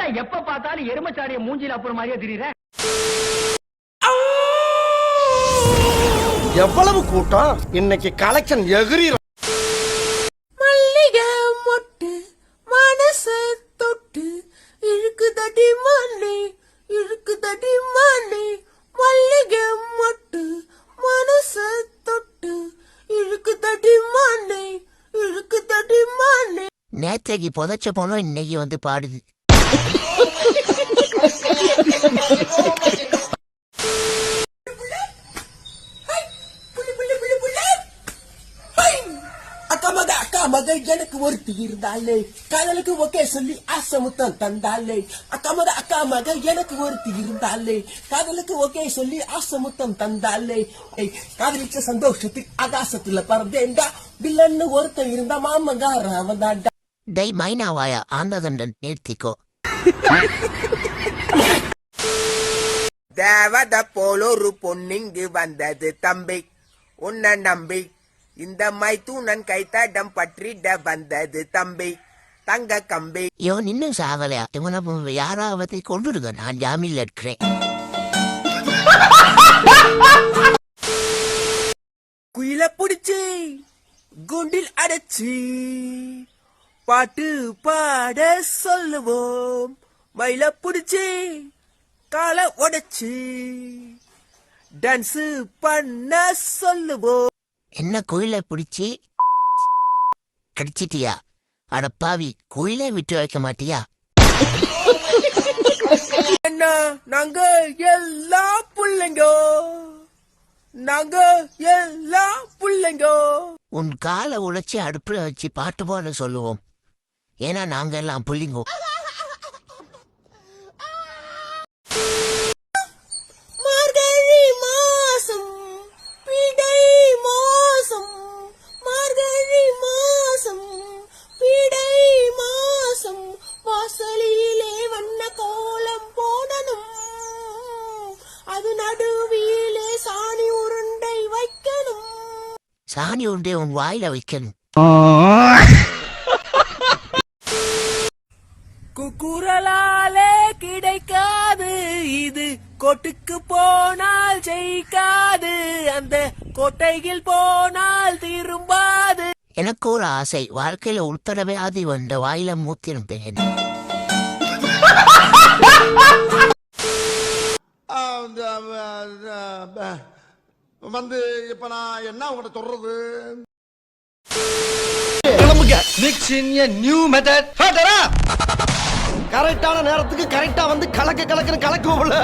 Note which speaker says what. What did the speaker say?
Speaker 1: ஏன்டா எப்ப பார்த்தாலும் எருமச்சாடிய மூஞ்சில அப்புறம் மாதிரியே திரியற?
Speaker 2: எவ்வளவு கூட்டம் இன்னைக்கு கலெக்ஷன் எகிரி.
Speaker 3: மல்லிகை மொட்டு மனச தொட்டு இழுக்கு தடி மல்லி இழுக்கு தடி மல்லி மல்லிகை மொட்டு மனச தொட்டு இழுக்கு தடி மல்லி இழுக்கு தடி மல்லி.
Speaker 4: நேற்றைக்கு புதைச்ச போனோம் இன்னைக்கு வந்து பாடுது.
Speaker 3: அக்கா மகள் எனக்கு ஒருத்தி இருந்தாலே காதலுக்கு ஓகே சொல்லி ஆசை முத்தம் தந்தாலே. அக்கா மகள் எனக்கு ஒருத்தி இருந்தாலே காதலுக்கு ஓகே சொல்லி ஆசை முத்தம் தந்தாலே. காதலிச்ச சந்தோஷத்தில் ஆகாசத்துல பறந்தேண்டா வில்லன்னு ஒருத்தன் இருந்தா மாமங்கார அவன் தாண்டா.
Speaker 4: டை மைனாவாயா ஆந்ததண்டன் நிறுத்திக்கோ.
Speaker 5: தேவத போலொரு பொன்னிங்கு வந்தது தம்பி உன்ன நம்பி இந்த மைத்தூனன் கைத்தடம் பற்றிட வந்தது தம்பி தங்க கம்பி.
Speaker 4: இவன் இன்னும் சாகலையா? இவனை யாராவது கொண்டுடுங்க, நான் ஜாமீன்ல இருக்கிறேன்.
Speaker 5: குயில புடிச்சு குண்டில் அடைச்சி பாட்டு பாட சொல்லுவோம். மயில புடிச்சு காலை உடைச்சு டான்ஸ் பண்ண சொல்லுவோம்.
Speaker 4: என்ன குயிலை பிடிச்சி கடிச்சிட்டியா? அடப்பாவி, குயிலை விட்டு வைக்க மாட்டியா?
Speaker 5: என்ன நாங்க எல்லா புள்ளைங்கோ நாங்க எல்லா புள்ளைங்கோ.
Speaker 4: உன் காலை உழைச்சி அடுப்புல வச்சு பாட்டு போட சொல்லுவோம். ஏன்னா நாங்க எல்லாம் புள்ளிங்கோ.
Speaker 3: மார்கழி மாசம் பிடை மாசம் மார்கழி மாசம் பிடை மாசம் வாசலிலே வண்ண கோலம் போடணும். அது நடுவிலே சாணி உருண்டை வைக்கணும்.
Speaker 4: சாணி உண்டே உன் வாயில வைக்கணும்.
Speaker 5: குக்குரலாலே கிடைக்காது இது கோட்டுக்கு போனால் ஜெயிக்காது அந்த கோட்டையில் போனால் திரும்பாது.
Speaker 4: எனக்கு ஒரு ஆசை, வாழ்க்கையில உள்தடவையாதி வந்த வாயில மூத்திருப்பேன்.
Speaker 2: வந்து இப்ப நான் என்ன உங்கள்கிட்ட சொல்றது? கரெக்டான நேரத்துக்கு கரெக்டா வந்து கலக்குன்னு கலக்குவோம்ல.